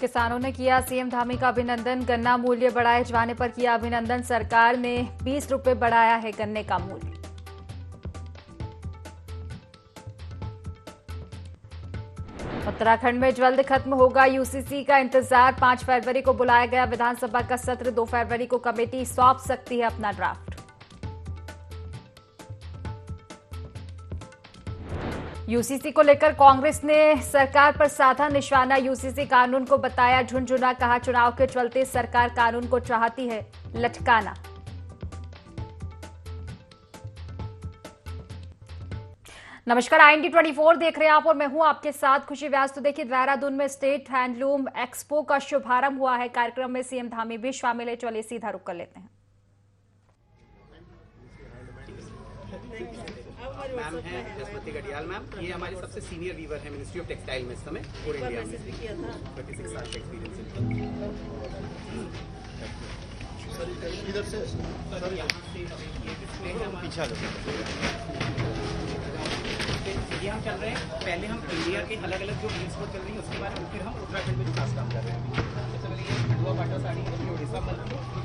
किसानों ने किया सीएम धामी का अभिनंदन। गन्ना मूल्य बढ़ाए जाने पर किया अभिनंदन। सरकार ने 20 रुपए बढ़ाया है गन्ने का मूल्य। उत्तराखंड में जल्द खत्म होगा यूसीसी का इंतजार। 5 फरवरी को बुलाया गया विधानसभा का सत्र। 2 फरवरी को कमेटी सौंप सकती है अपना ड्राफ्ट। यूसीसी को लेकर कांग्रेस ने सरकार पर साधा निशाना। यूसीसी कानून को बताया झुनझुना। कहा चुनाव के चलते सरकार कानून को चाहती है लटकाना। नमस्कार, IND 24 देख रहे हैं आप और मैं हूं आपके साथ खुशी व्यास। तो देखिए, देहरादून में स्टेट हैंडलूम एक्सपो का शुभारंभ हुआ है। कार्यक्रम में सीएम धामी भी शामिल है। चलिए सीधा रुक कर लेते हैं। मैम है जसमती गडियाल मैम, ये हमारे सबसे सीनियर वीवर है मिनिस्ट्री ऑफ टेक्सटाइल में इस समय पूरे इंडिया में। 36 साल का एक्सपीरियंस इधर से ये हम चल रहे हैं। पहले हम इंडिया के अलग अलग जो एक्सपोर्ट चल रही है उसके बारे में, फिर हम उत्तराखंड में जो खास काम कर रहे हैं। सबसे पहले ये खंडवा पाटा साड़ी उड़ीसा में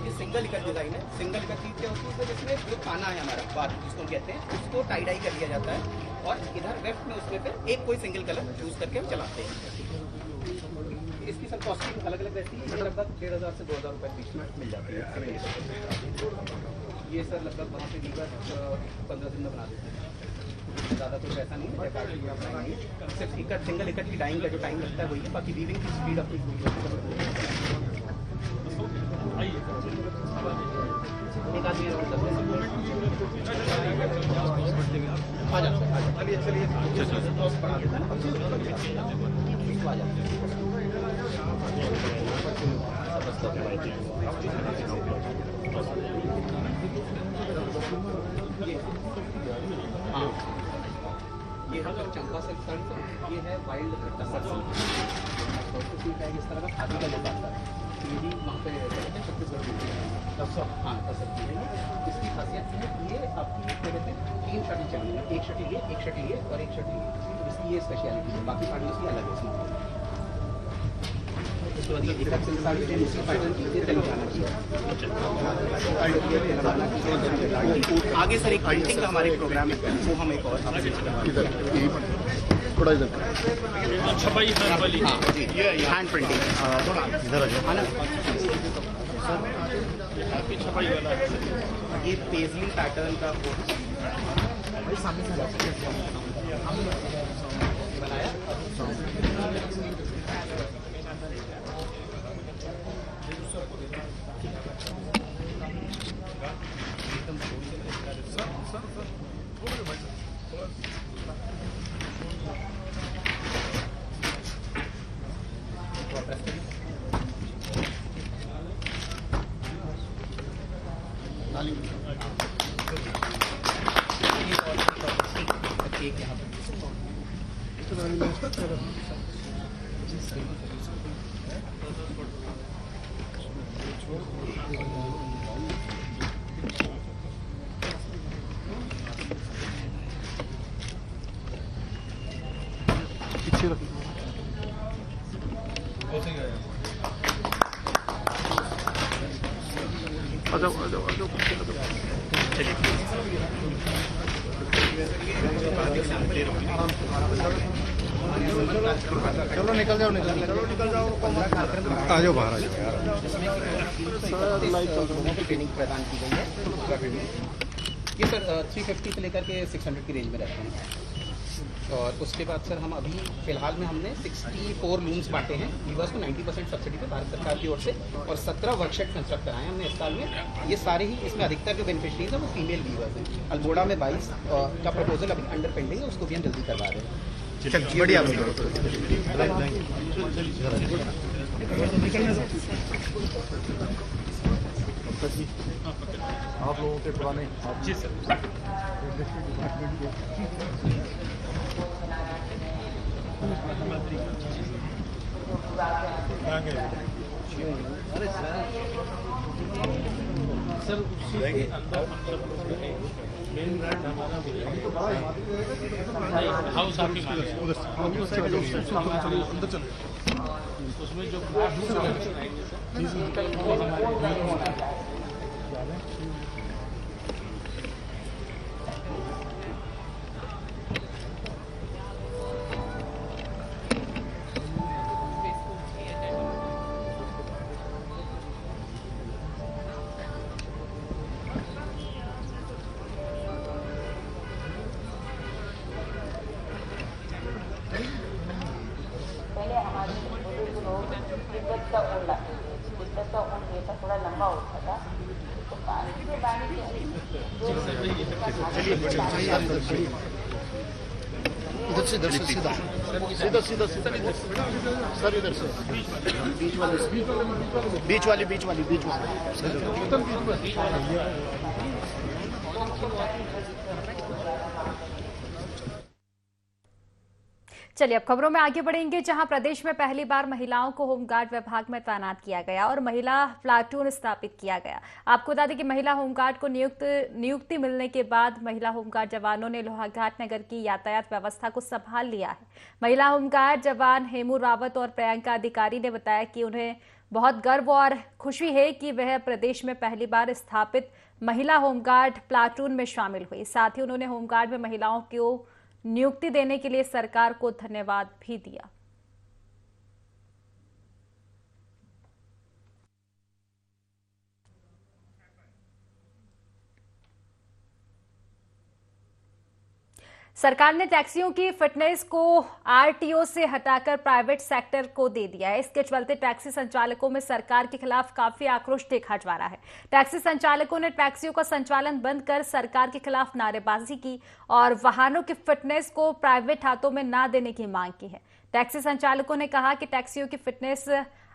ये सिंगल इकट डिजाइन है। सिंगल इकट चीज क्या होती है, जिसमें जो पाना है हमारा बात जिसको हम कहते हैं, उसको टाई डाई कर दिया जाता है और इधर वेस्ट में उसमें फिर एक कोई सिंगल कलर चूज करके हम चलाते हैं। इसकी सर कॉस्टिंग अलग अलग रहती है। लगभग 1500 से 2000 रुपये बीच में मिल जाती है। ये सर लगभग वहाँ से वीवर 15 दिन में बना देते हैं। ज़्यादा कुछ ऐसा नहीं है। सिर्फ इकट सिंगल इकट की डाइंग का जो टाइम लगता है वही है। बाकी वीविंग की स्पीड अपनी एक आदमी आ जाता है। चलिए चलिए बढ़ा देता है ना, आ जाता है। हाँ, ये है चंपा सिल्क साड़ी। ये है वाइल्ड टसर सिल्क। इस तरह का खादी का लुक आता है। ये भी वहाँ पे छत्तीसगढ़ में टसर। हाँ, टसर की है। इसकी खासियत है ये आपकी क्या कहते हैं, 3 शर्ट चाहिए। एक शर्ट ये, एक शर्ट ये और एक शर्ट ये। इसकी ये स्पेशलिटी है। बाकी साड़ियों से अलग है। उसके बाद ये एक सिल्क साड़ी है, दूसरी पैटर्न की ये तेलंगाना की है। आगे सर एक प्रिंटिंग का हमारे प्रोग्राम है, वो हम एक और थोड़ा इधर छपाई वाली। हाँ जी, हैंड प्रिंटिंग इधर आ ना आपकी छपाई वाला। ये पेजली पैटर्न का सामने बनाया। चलो निकल जाओ आ जाओ बाहर आ जाओ। ट्रेनिंग प्रदान की गई है। ये सर 350 से लेकर के 600 की रेंज में रहते हैं। और उसके बाद सर हम अभी फिलहाल में हमने 64 लूम्स बांटे हैं वीवर्स को 90% सब्सिडी पे भारत सरकार की ओर से, और 17 वर्कशॉप कंस्ट्रक्ट कराए हमने इस साल में। ये सारे ही इसमें अधिकतर जो बेनिफिशरीज हैं वो फीमेल वीवर्स हैं। अल्मोड़ा में 22 का प्रपोजल अभी अंडर पेंडिंग है, उसको भी हम जल्दी करवा रहे हैं। बढ़िया आप लोगों के पुराने। जी सर। अरे सर उसी के अंदर हाउस आपकी उसमें जो पहले हमारे बुजुर्ग लोग तिब्बत का ऊन लाते थे। तिब्बत का ऊन जैसा थोड़ा लंबा होता था, तो पानी के बारे में इधर से सीधा सीधा सीधा सीधा सर इधर से बीच वाली चलिए अब खबरों में आगे बढ़ेंगे, जहां प्रदेश में पहली बार महिलाओं को होमगार्ड विभाग में तैनात किया गया और महिला प्लाटून स्थापित किया गया। आपको बता दें कि महिला होमगार्ड को नियुक्ति मिलने के बाद महिला होमगार्ड जवानों ने लोहाघाट नगर की यातायात व्यवस्था को संभाल लिया है। महिला होमगार्ड जवान हेमू रावत और प्रियंका अधिकारी ने बताया कि उन्हें बहुत गर्व और खुशी है कि वह प्रदेश में पहली बार स्थापित महिला होमगार्ड प्लाटून में शामिल हुई। साथ ही उन्होंने होमगार्ड में महिलाओं को नियुक्ति देने के लिए सरकार को धन्यवाद भी दिया। सरकार ने टैक्सियों की फिटनेस को आरटीओ से हटाकर प्राइवेट सेक्टर को दे दिया है। इसके चलते टैक्सी संचालकों में सरकार के खिलाफ काफी आक्रोश देखा जा रहा है। टैक्सी संचालकों ने टैक्सियों का संचालन बंद कर सरकार के खिलाफ नारेबाजी की और वाहनोमें की फिटनेस को प्राइवेट हाथों में न देने की मांग की है। टैक्सी संचालकों ने कहा कि टैक्सियों की फिटनेस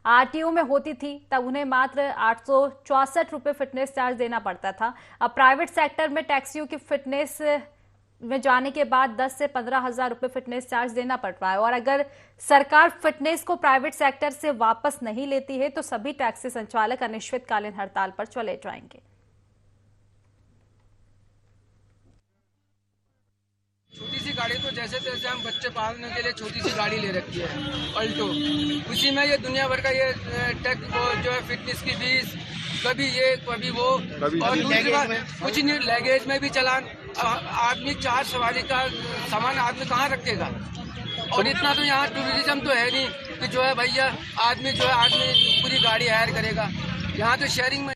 आरटीओ में होती थी तब उन्हें मात्र 864 रुपये फिटनेस चार्ज देना पड़ता था। अब प्राइवेट सेक्टर में टैक्सियों की फिटनेस में जाने के बाद 10 से 15,000 रुपये फिटनेस चार्ज देना पड़ रहा है और अगर सरकार फिटनेस को प्राइवेट सेक्टर से वापस नहीं लेती है तो सभी टैक्सी संचालक अनिश्चितकालीन हड़ताल पर चले जाएंगे। छोटी सी गाड़ी तो जैसे तैसे हम बच्चे पालने के लिए छोटी सी गाड़ी ले रखी है अल्टो, उसी में ये दुनिया भर का ये टैक्स जो है फिटनेस की फीस, कभी ये कभी वो, और दूसरी बात कुछ नहीं, लगेज में भी चालान। आदमी 4 सवारी का सामान आदमी कहाँ रखेगा, और इतना तो यहाँ टूरिज्म तो है नहीं कि जो है भैया आदमी जो है आदमी पूरी गाड़ी हायर करेगा। यहाँ तो शेयरिंग में।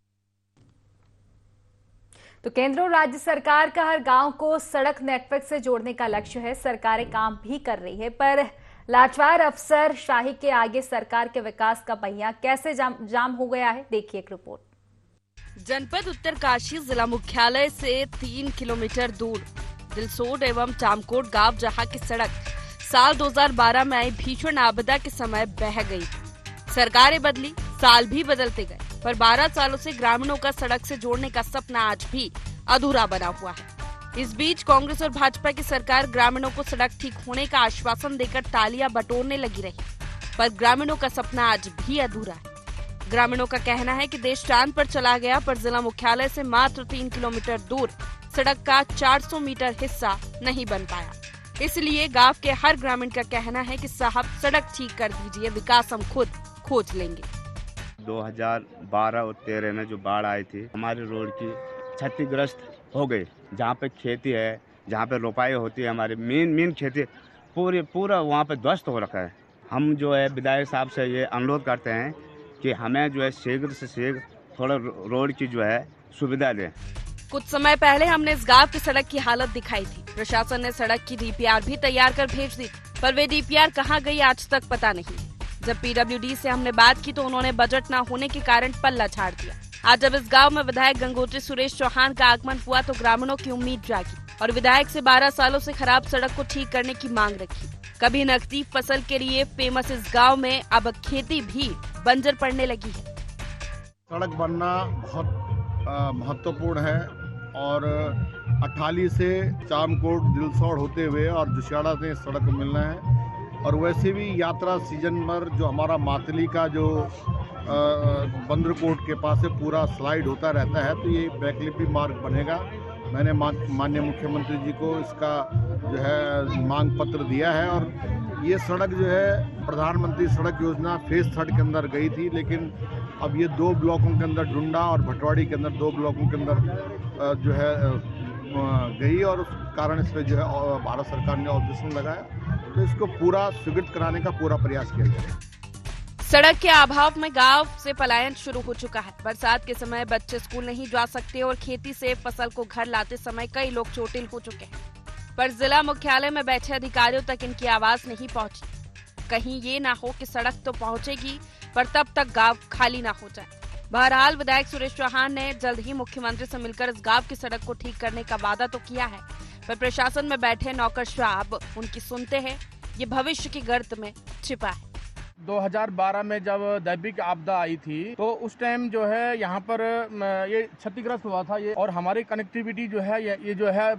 तो केंद्र और राज्य सरकार का हर गांव को सड़क नेटवर्क से जोड़ने का लक्ष्य है। सरकारें काम भी कर रही है, पर लाचार अफसर शाही के आगे सरकार के विकास का पहिया कैसे जाम हो गया है, देखिए एक रिपोर्ट। जनपद उत्तरकाशी जिला मुख्यालय से 3 किलोमीटर दूर दिलसोड एवं टामकोट गांव, जहां की सड़क साल 2012 में आई भीषण आपदा के समय बह गई। सरकारें बदली, साल भी बदलते गए, पर 12 सालों से ग्रामीणों का सड़क से जोड़ने का सपना आज भी अधूरा बना हुआ है। इस बीच कांग्रेस और भाजपा की सरकार ग्रामीणों को सड़क ठीक होने का आश्वासन देकर तालियां बटोरने लगी रही, पर ग्रामीणों का सपना आज भी अधूरा है। ग्रामीणों का कहना है कि देश चांद पर चला गया, पर जिला मुख्यालय से मात्र 3 किलोमीटर दूर सड़क का 400 मीटर हिस्सा नहीं बन पाया। इसलिए गांव के हर ग्रामीण का कहना है कि साहब सड़क ठीक कर दीजिए, विकास हम खुद खोज लेंगे। 2012 और 13 में जो बाढ़ आई थी, हमारी रोड की क्षतिग्रस्त हो गई। जहाँ पे खेती है, जहाँ पे रोपाई होती है, हमारी मेन खेती पूरा वहाँ पे ध्वस्त हो रखा है। हम जो है विधायक साहब से ये अनुरोध करते हैं कि हमें जो है शीघ्र से शीघ्र थोड़ा रोड की जो है सुविधा दें। कुछ समय पहले हमने इस गांव की सड़क की हालत दिखाई थी। प्रशासन ने सड़क की डीपीआर भी तैयार कर भेज दी, पर वे डीपीआर कहां गई आज तक पता नहीं। जब पीडब्ल्यूडी से हमने बात की तो उन्होंने बजट न होने के कारण पल्ला झाड़ दिया। आज जब इस गांव में विधायक गंगोत्री सुरेश चौहान का आगमन हुआ तो ग्रामीणों की उम्मीद जागी और विधायक से 12 सालों से खराब सड़क को ठीक करने की मांग रखी। कभी नकदी फसल के लिए फेमस इस गांव में अब खेती भी बंजर पड़ने लगी है। सड़क बनना बहुत महत्वपूर्ण है और अठाली से चामकोट दिलसौड़ होते हुए और दुशियाड़ा से सड़क को मिलना है। और वैसे भी यात्रा सीजन पर जो हमारा मातली का जो बंदरकोट के पास से पूरा स्लाइड होता रहता है, तो ये वैकल्पिक मार्ग बनेगा। मैंने माननीय मुख्यमंत्री जी को इसका जो है मांग पत्र दिया है। और ये सड़क जो है प्रधानमंत्री सड़क योजना फेज 3 के अंदर गई थी, लेकिन अब ये 2 ब्लॉकों के अंदर, डुंडा और भटवाड़ी के अंदर 2 ब्लॉकों के अंदर जो है गई, और उस कारण इस पर जो है भारत सरकार ने ऑब्जेक्शन लगाया। तो इसको पूरा स्वीकृत कराने का पूरा प्रयास किया गया। सड़क के अभाव में गांव से पलायन शुरू हो चुका है। बरसात के समय बच्चे स्कूल नहीं जा सकते और खेती से फसल को घर लाते समय कई लोग चोटिल हो चुके हैं, पर जिला मुख्यालय में बैठे अधिकारियों तक इनकी आवाज नहीं पहुंची। कहीं ये ना हो कि सड़क तो पहुंचेगी पर तब तक गांव खाली ना हो जाए। बहरहाल विधायक सुरेश चौहान ने जल्द ही मुख्यमंत्री से मिलकर इस गांव की सड़क को ठीक करने का वादा तो किया है, पर प्रशासन में बैठे नौकरशाह अब उनकी सुनते हैं। ये भविष्य की गर्त में छिपा है। 2012 में जब दैविक आपदा आई थी तो उस टाइम जो है यहाँ पर ये क्षतिग्रस्त हुआ था ये, और हमारी कनेक्टिविटी जो है ये जो है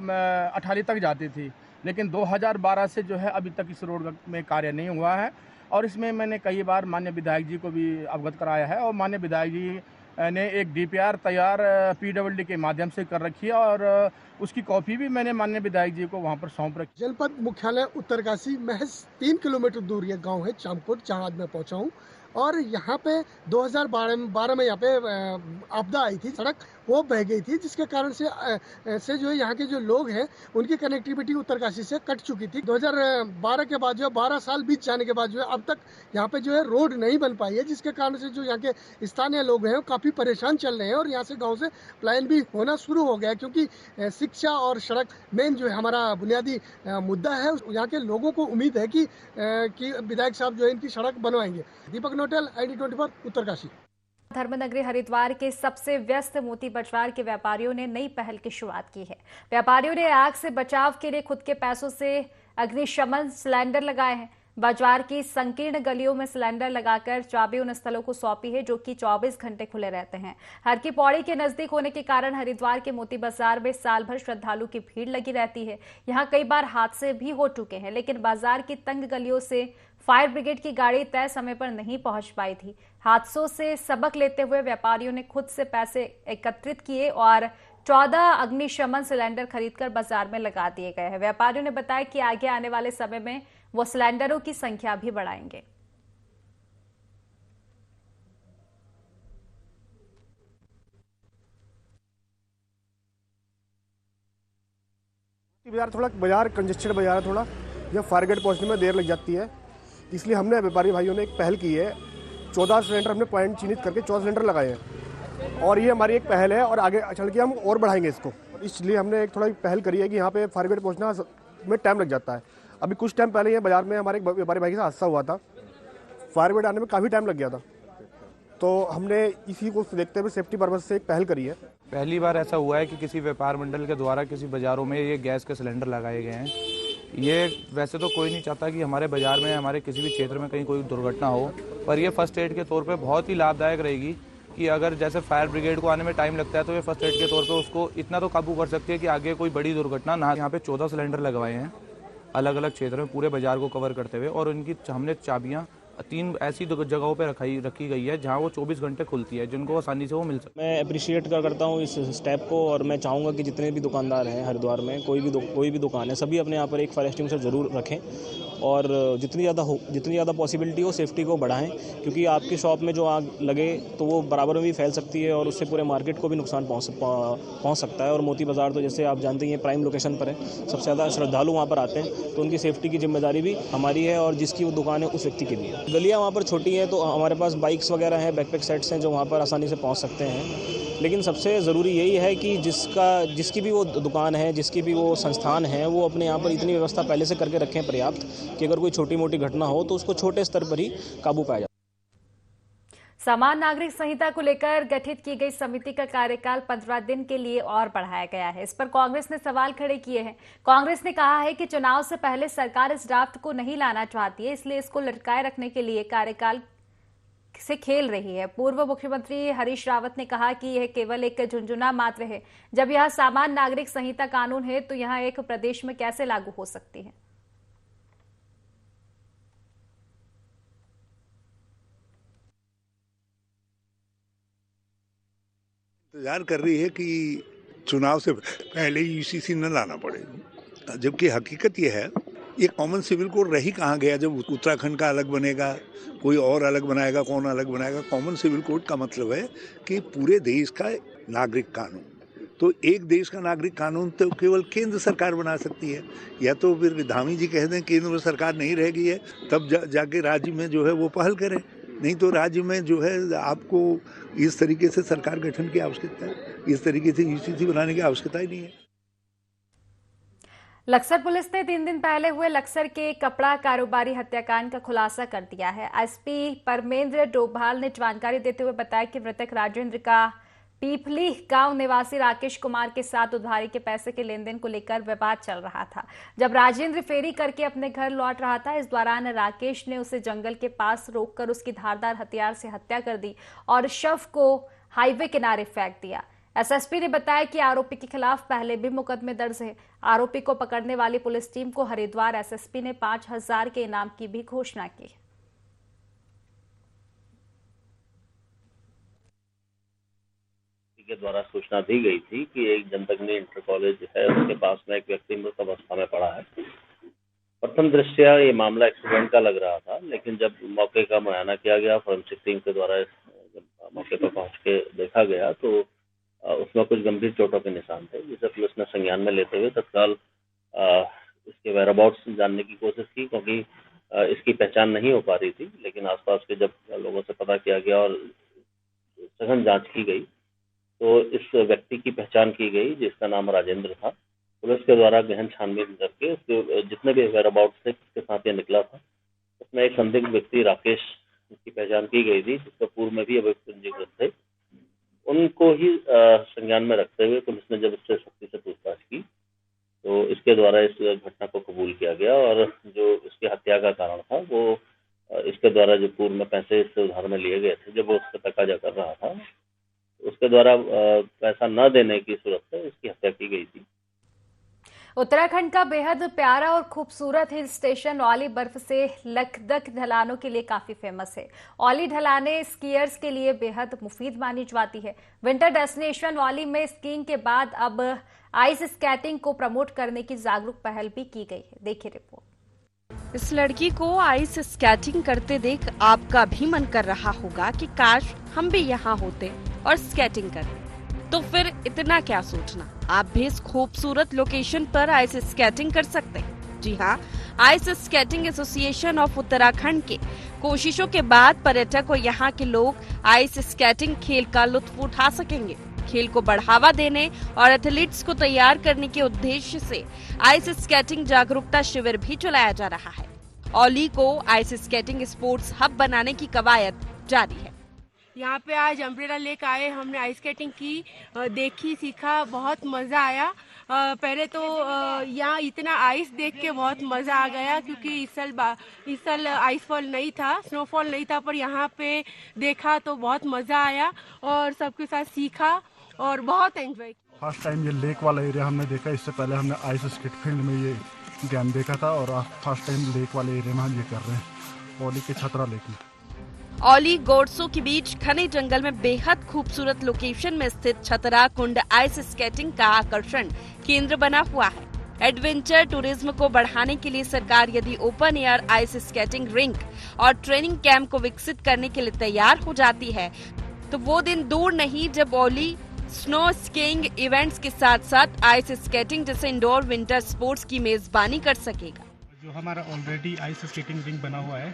अठाली तक जाती थी, लेकिन 2012 से जो है अभी तक इस रोड में कार्य नहीं हुआ है। और इसमें मैंने कई बार माननीय विधायक जी को भी अवगत कराया है, और माननीय विधायक जी ने एक DPR तैयार PWD के माध्यम से कर रखी है, और उसकी कॉपी भी मैंने माननीय विधायक जी को वहाँ पर सौंप रखी। जनपद मुख्यालय उत्तरकाशी महज 3 किलोमीटर दूर ये गांव है चामकोट, जहां आज मैं पहुंचा हूं। और यहाँ पे 2012 में यहाँ पे आपदा आई थी, सड़क वो बह गई थी, जिसके कारण से जो है यहाँ के जो लोग हैं उनकी कनेक्टिविटी उत्तरकाशी से कट चुकी थी। 2012 के बाद जो है 12 साल बीत जाने के बाद जो है अब तक यहाँ पे जो है रोड नहीं बन पाई है, जिसके कारण से जो यहाँ के स्थानीय लोग हैं काफ़ी परेशान चल रहे हैं, और यहाँ से गाँव से पलायन भी होना शुरू हो गया, क्योंकि शिक्षा और सड़क मेन जो है हमारा बुनियादी मुद्दा है। यहाँ के लोगों को उम्मीद है कि विधायक साहब जो है इनकी सड़क बनवाएंगे। दीपक नोटेल, ID24 उत्तरकाशी। धर्मनगरी हरिद्वार के सबसे व्यस्त मोती बाजार के व्यापारियों ने नई पहल की शुरुआत की है। व्यापारियों ने आग से बचाव के लिए खुद के पैसों से अग्निशमन सिलेंडर लगाए हैं। बाजार की संकीर्ण गलियों में सिलेंडर लगाकर चाबी उन स्थलों को सौंपी है जो कि 24 घंटे खुले रहते हैं। हर की पौड़ी के नजदीक होने के कारण हरिद्वार के मोती बाजार में साल भर श्रद्धालु की भीड़ लगी रहती है। यहाँ कई बार हादसे भी हो चुके हैं, लेकिन बाजार की तंग गलियों से फायर ब्रिगेड की गाड़ी तय समय पर नहीं पहुंच पाई थी। हादसों से सबक लेते हुए व्यापारियों ने खुद से पैसे एकत्रित किए और 14 अग्निशमन सिलेंडर खरीदकर बाजार में लगा दिए गए हैं। व्यापारियों ने बताया कि आगे आने वाले समय में वो सिलेंडरों की संख्या भी बढ़ाएंगे। बाजार कंजेस्टेड बाजार है, थोड़ा यह फायर ब्रिगेड पहुंचने में देर लग जाती है, इसलिए हमने व्यापारी भाइयों ने एक पहल की है। 14 सिलेंडर हमने पॉइंट चिन्हित करके 14 सिलेंडर लगाए हैं, और ये हमारी एक पहल है, और आगे चल के हम और बढ़ाएंगे इसको। इसलिए हमने एक थोड़ा पहल करी है कि यहाँ पे फायर ब्रिगेड पहुँचना में टाइम लग जाता है। अभी कुछ टाइम पहले ये बाजार में हमारे एक व्यापारी भाई के साथ हादसा हुआ था, फायर ब्रिगेड आने में काफ़ी टाइम लग गया था, तो हमने इसी को देखते हुए सेफ्टी पर्पज से एक पहल करी है। पहली बार ऐसा हुआ है कि किसी व्यापार मंडल के द्वारा किसी बाज़ारों में ये गैस के सिलेंडर लगाए गए हैं। ये वैसे तो कोई नहीं चाहता कि हमारे बाज़ार में, हमारे किसी भी क्षेत्र में कहीं कोई दुर्घटना हो, पर यह फर्स्ट एड के तौर पे बहुत ही लाभदायक रहेगी कि अगर जैसे फायर ब्रिगेड को आने में टाइम लगता है तो ये फर्स्ट एड के तौर पे उसको इतना तो काबू कर सकती है कि आगे कोई बड़ी दुर्घटना ना। यहाँ पे 14 सिलेंडर लगवाए हैं अलग अलग क्षेत्र में पूरे बाज़ार को कवर करते हुए, और उनकी हमने चाबियाँ 3 ऐसी जगहों पे रखी गई है जहां वो 24 घंटे खुलती है, जिनको आसानी से वो मिल सकती है। मैं अप्रिशिएट करता हूं इस स्टेप को, और मैं चाहूँगा कि जितने भी दुकानदार हैं हरिद्वार में, कोई भी दुकान है, सभी अपने यहाँ पर एक फायर एक्सटिंग्विशर ज़रूर रखें, और जितनी ज़्यादा पॉसिबिलिटी हो सेफ्टी को बढ़ाएं, क्योंकि आपकी शॉप में जो आग लगे तो वो बराबर में भी फैल सकती है, और उससे पूरे मार्केट को भी नुकसान पहुँच सकता है। और मोती बाज़ार तो जैसे आप जानते हैं प्राइम लोकेशन पर है, सबसे ज़्यादा श्रद्धालु वहाँ पर आते हैं, तो उनकी सेफ्टी की जिम्मेदारी भी हमारी है, और जिसकी वो दुकान है उस व्यक्ति की भी है। गलियाँ वहाँ पर छोटी हैं, तो हमारे पास बाइक्स वगैरह हैं, बैकपैक सेट्स हैं जो वहाँ पर आसानी से पहुँच सकते हैं। लेकिन सबसे ज़रूरी यही है कि जिसकी भी वो दुकान है, जिसकी भी वो संस्थान है, वो अपने यहाँ पर इतनी व्यवस्था पहले से करके रखें पर्याप्त, कि अगर कोई छोटी मोटी घटना हो तो उसको छोटे स्तर पर ही काबू पाया जाए। समान नागरिक संहिता को लेकर गठित की गई समिति का कार्यकाल 15 दिन के लिए और बढ़ाया गया है। इस पर कांग्रेस ने सवाल खड़े किए हैं। कांग्रेस ने कहा है कि चुनाव से पहले सरकार इस ड्राफ्ट को नहीं लाना चाहती है, इसलिए इसको लटकाए रखने के लिए कार्यकाल से खेल रही है। पूर्व मुख्यमंत्री हरीश रावत ने कहा कि यह केवल एक झुंझुना मात्र है। जब यह समान नागरिक संहिता कानून है तो यह एक प्रदेश में कैसे लागू हो सकती है। इंतजार कर रही है कि चुनाव से पहले यूसीसी न लाना पड़े, जबकि हकीकत ये है ये कॉमन सिविल कोड रही कहाँ गया जब उत्तराखंड का अलग बनेगा, कोई और अलग बनाएगा, कौन अलग बनाएगा। कॉमन सिविल कोड का मतलब है कि पूरे देश का नागरिक कानून। तो एक देश का नागरिक कानून तो केवल केंद्र सरकार बना सकती है, या तो फिर धामी जी कह दें केंद्र सरकार नहीं रह गई है तब जाके राज्य में जो है वो पहल करें, नहीं तो राज्य में जो है आपको इस तरीके से सरकार गठन की आवश्यकता है, इस तरीके से यूसीसी बनाने की आवश्यकता ही नहीं है। लक्सर पुलिस ने 3 दिन पहले हुए लक्सर के कपड़ा कारोबारी हत्याकांड का खुलासा कर दिया है। एसपी परमेंद्र डोभाल ने जानकारी देते हुए बताया कि मृतक राजेंद्र का पीपली गांव निवासी राकेश कुमार के साथ उधारी के पैसे के लेन देन को लेकर विवाद चल रहा था। जब राजेंद्र फेरी करके अपने घर लौट रहा था, इस दौरान राकेश ने उसे जंगल के पास रोककर उसकी धारदार हथियार से हत्या कर दी और शव को हाईवे किनारे फेंक दिया। एसएसपी ने बताया कि आरोपी के खिलाफ पहले भी मुकदमे दर्ज है। आरोपी को पकड़ने वाली पुलिस टीम को हरिद्वार एसएसपी ने 5000 के इनाम की भी घोषणा की। के द्वारा सूचना दी गई थी कि एक जनतगनी इंटर कॉलेज है, उसके पास में एक व्यक्ति मृत अवस्था में पड़ा है। प्रथम दृष्टया ये मामला एक्सीडेंट का लग रहा था, लेकिन जब मौके का मुआयना किया गया, फोरेंसिक टीम के द्वारा जब मौके पर पहुंच के देखा गया तो उसमें कुछ गंभीर चोटों के निशान थे, जिसे पुलिस ने संज्ञान में लेते हुए तत्काल इसके वेयरअबाउट्स जानने की कोशिश की, क्योंकि इसकी पहचान नहीं हो पा रही थी। लेकिन आसपास के जब लोगों से पता किया गया और सघन जांच की गई तो इस व्यक्ति की पहचान की गई, जिसका नाम राजेंद्र था। पुलिस के द्वारा गहन छानबीन करके उसके जितने भी वेयरअबाउट्स थे, किसके साथ ये निकला था, उसमें एक संदिग्ध व्यक्ति राकेश की पहचान की गई थी, जिसके पूर्व में भी अभी पंजीकृत थे। उनको ही संज्ञान में रखते हुए पुलिस ने जब इससे सख्ती से पूछताछ की तो इसके द्वारा इस घटना को कबूल किया गया और जो इसकी हत्या का कारण था वो इसके द्वारा जो पूर्व में पैसे इससे उधार में लिए गए थे, जब वो उसका तकाजा कर रहा था, उसके द्वारा पैसा न देने की सूरत में इसकी हत्या की गई थी। उत्तराखंड का बेहद प्यारा और खूबसूरत हिल स्टेशन औली बर्फ से लकदक ढलानों के लिए काफी फेमस है। औली ढलाने स्कीयर्स के लिए बेहद मुफीद मानी जाती है। विंटर डेस्टिनेशन औली में स्कीइंग के बाद अब आइस स्केटिंग को प्रमोट करने की जागरूक पहल भी की गई है। देखिए रिपोर्ट। इस लड़की को आइस स्केटिंग करते देख आपका भी मन कर रहा होगा कि काश हम भी यहाँ होते और स्केटिंग करते। तो फिर इतना क्या सोचना, आप भी इस खूबसूरत लोकेशन पर आइस स्केटिंग कर सकते हैं। जी हाँ, ice skating association of Uttarakhand के कोशिशों के बाद पर्यटक और यहाँ के लोग आइस स्केटिंग खेल का लुत्फ उठा सकेंगे। खेल को बढ़ावा देने और एथलीट्स को तैयार करने के उद्देश्य से आइस स्केटिंग जागरूकता शिविर भी चलाया जा रहा है। औली को आइस स्केटिंग स्पोर्ट्स हब बनाने की कवायद जारी है। यहाँ पे आज अम्ब्रेला लेक आए, हमने आइस स्केटिंग की, देखी, सीखा, बहुत मज़ा आया। पहले तो यहाँ इतना आइस देख के बहुत मज़ा आ गया, क्योंकि इस साल आइसफॉल नहीं था, स्नोफॉल नहीं था, पर यहाँ पे देखा तो बहुत मज़ा आया और सबके साथ सीखा और बहुत एंजॉय किया। फर्स्ट टाइम ये लेक वाला एरिया हमने देखा, इससे पहले हमने आइस स्केट फील्ड में ये गेम देखा था और फर्स्ट टाइम लेक वाले एरिया में हम ये कर रहे हैं, औली के छतरा लेक में। औली गोडसो के बीच घने जंगल में बेहद खूबसूरत लोकेशन में स्थित छतरा कुंड आइस स्केटिंग का आकर्षण केंद्र बना हुआ है। एडवेंचर टूरिज्म को बढ़ाने के लिए सरकार यदि open air ice skating rink और ट्रेनिंग कैंप को विकसित करने के लिए तैयार हो जाती है तो वो दिन दूर नहीं जब औली स्नो स्कीइंग इवेंट्स के साथ साथ आइस स्केटिंग जैसे इंडोर विंटर स्पोर्ट्स की मेजबानी कर सकेगा। जो हमारा ऑलरेडी आइस स्केटिंग रिंक बना हुआ है,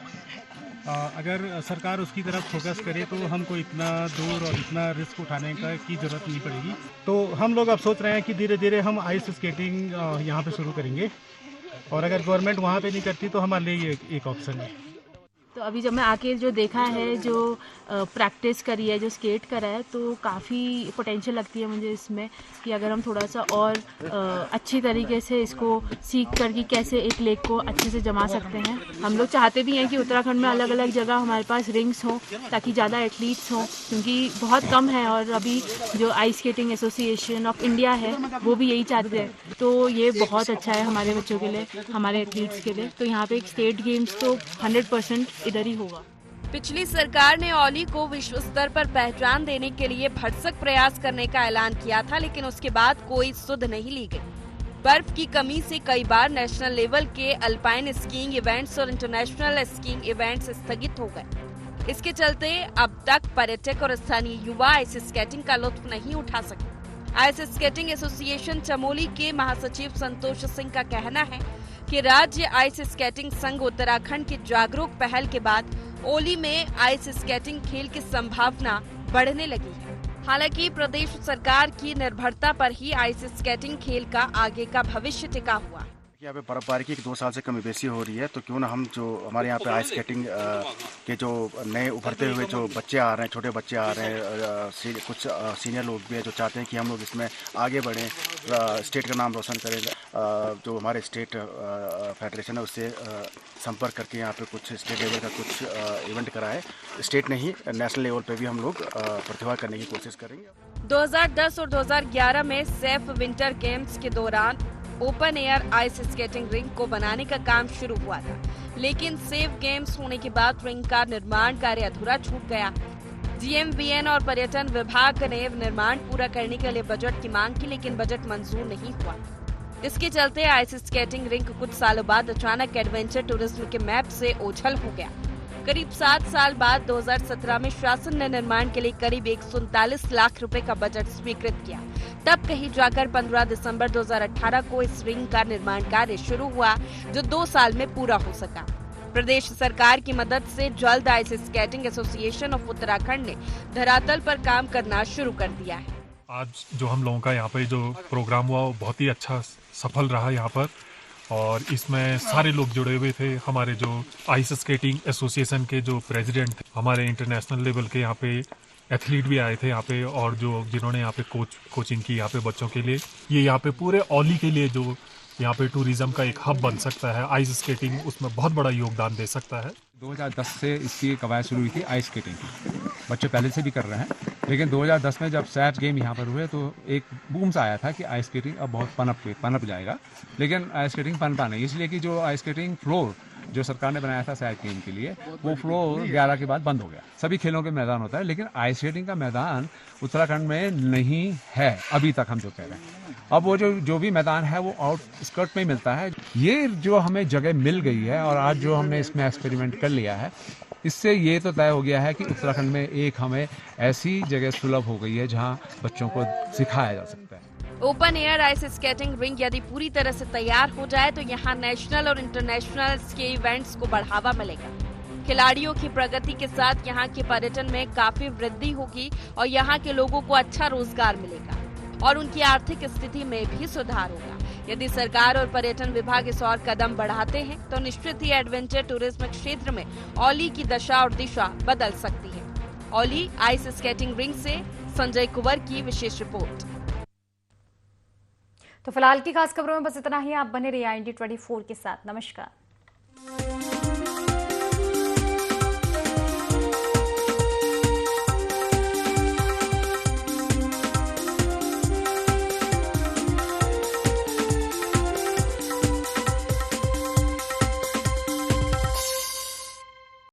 अगर सरकार उसकी तरफ फोकस करे तो हमको इतना दूर और इतना रिस्क उठाने की ज़रूरत नहीं पड़ेगी। तो हम लोग अब सोच रहे हैं कि धीरे धीरे हम आइस स्केटिंग यहाँ पे शुरू करेंगे और अगर गवर्नमेंट वहाँ पे नहीं करती तो हमारे लिए ये एक ऑप्शन है। तो अभी जब मैं आके जो देखा है, जो प्रैक्टिस करी है, जो स्केट करा है, तो काफ़ी पोटेंशियल लगती है मुझे इसमें कि अगर हम थोड़ा सा और अच्छी तरीके से इसको सीख कर कि कैसे एक लेक को अच्छे से जमा सकते हैं। हम लोग चाहते भी हैं कि उत्तराखंड में अलग अलग जगह हमारे पास रिंग्स हों ताकि ज़्यादा एथलीट्स हों, क्योंकि बहुत कम है और अभी जो ice skating association of India है वो भी यही चाहते हैं। तो ये बहुत अच्छा है हमारे बच्चों के लिए, हमारे एथलीट्स के लिए। तो यहाँ पे एक स्टेट गेम्स तो 100% इधर ही होगा। पिछली सरकार ने ओली को विश्व स्तर पर पहचान देने के लिए भरसक प्रयास करने का ऐलान किया था, लेकिन उसके बाद कोई सुध नहीं ली गई। बर्फ की कमी से कई बार नेशनल लेवल के अल्पाइन स्कीइंग इवेंट्स और इंटरनेशनल स्कीइंग इवेंट्स स्थगित हो गए। इसके चलते अब तक पर्यटक और स्थानीय युवा आइस स्केटिंग का लुत्फ नहीं उठा सके। आइस स्केटिंग एसोसिएशन चमोली के महासचिव संतोष सिंह का कहना है कि राज्य आइस स्केटिंग संघ उत्तराखंड की जागरूक पहल के बाद ओली में आइस स्केटिंग खेल की संभावना बढ़ने लगी है। हालांकि प्रदेश सरकार की निर्भरता पर ही आइस स्केटिंग खेल का आगे का भविष्य टिका हुआ है। यहाँ पे बर्फबारी की 2 साल से कमी बेसी हो रही है, तो क्यों ना हम जो हमारे यहाँ पे आइस स्केटिंग के जो नए उभरते हुए जो बच्चे आ रहे हैं, छोटे बच्चे आ रहे हैं, कुछ सीनियर लोग भी हैं जो चाहते हैं कि हम लोग इसमें आगे बढ़ें, स्टेट का नाम रोशन करें, जो हमारे स्टेट फेडरेशन है उससे संपर्क करके यहाँ पे कुछ स्टेट लेवल का कुछ इवेंट कराए। स्टेट नहीं, नेशनल लेवल पे भी हम लोग प्रतिभा करने की कोशिश करेंगे। 2010 और 2011 में सेफ विंटर गेम्स के दौरान open air ice skating ring को बनाने का काम शुरू हुआ था, लेकिन सेफ गेम्स होने के बाद रिंग का निर्माण कार्य अधूरा छूट गया। GMVN और पर्यटन विभाग ने निर्माण पूरा करने के लिए बजट की मांग की, लेकिन बजट मंजूर नहीं हुआ। इसके चलते आइस स्केटिंग रिंग कुछ सालों बाद अचानक एडवेंचर टूरिज्म के मैप से ओझल हो गया। करीब 7 साल बाद 2017 में शासन ने निर्माण के लिए करीब 139 लाख रुपए का बजट स्वीकृत किया। तब कहीं जाकर 15 दिसंबर 2018 को इस रिंग का निर्माण कार्य शुरू हुआ, जो 2 साल में पूरा हो सका। प्रदेश सरकार की मदद से जल्द ice skating association of Uttarakhand ने धरातल पर काम करना शुरू कर दिया है। आज जो हम लोगों का यहाँ पे जो प्रोग्राम हुआ वो बहुत ही अच्छा सफल रहा यहाँ पर, और इसमें सारे लोग जुड़े हुए थे। हमारे जो आइस स्केटिंग एसोसिएशन के जो प्रेसिडेंट थे, हमारे इंटरनेशनल लेवल के यहाँ पे एथलीट भी आए थे यहाँ पे, और जो जिन्होंने यहाँ पे कोचिंग की यहाँ पे बच्चों के लिए, ये यहाँ पे पूरे ओली के लिए जो यहाँ पे टूरिज्म का एक हब बन सकता है, आइस स्केटिंग उसमें बहुत बड़ा योगदान दे सकता है। 2010 से इसकी कवायद शुरू हुई थी आइस स्केटिंग की, बच्चे पहले से भी कर रहे हैं, लेकिन 2010 में जब सैफ गेम यहाँ पर हुए तो एक बूम सा आया था कि आइस स्केटिंग अब बहुत पनप जाएगा, लेकिन आइस स्केटिंग पनपा नहीं, इसलिए कि जो आइस स्केटिंग फ्लोर जो सरकार ने बनाया था सैफ गेम के लिए, वो फ्लोर 11 के बाद बंद हो गया। सभी खेलों के मैदान होता है, लेकिन आइस स्केटिंग का मैदान उत्तराखंड में नहीं है अभी तक, हम जो कह रहे हैं। अब वो जो भी मैदान है वो आउटस्कर्ट में मिलता है। ये जो हमें जगह मिल गई है और आज जो हमने इसमें एक्सपेरिमेंट कर लिया है, इससे ये तो तय हो गया है कि उत्तराखंड में एक हमें ऐसी जगह सुलभ हो गई है जहां बच्चों को सिखाया जा सकता है। Open air ice skating ring यदि पूरी तरह से तैयार हो जाए तो यहाँ नेशनल और इंटरनेशनल स्की इवेंट्स को बढ़ावा मिलेगा। खिलाड़ियों की प्रगति के साथ यहाँ के पर्यटन में काफी वृद्धि होगी और यहाँ के लोगों को अच्छा रोजगार मिलेगा और उनकी आर्थिक स्थिति में भी सुधार होगा। यदि सरकार और पर्यटन विभाग इस और कदम बढ़ाते हैं तो निश्चित ही एडवेंचर टूरिज्म क्षेत्र में ओली की दशा और दिशा बदल सकती है। ओली आइस स्केटिंग रिंग से संजय कुंवर की विशेष रिपोर्ट। तो फिलहाल की खास खबरों में बस इतना ही। आप बने रहिए IND24 के साथ। नमस्कार।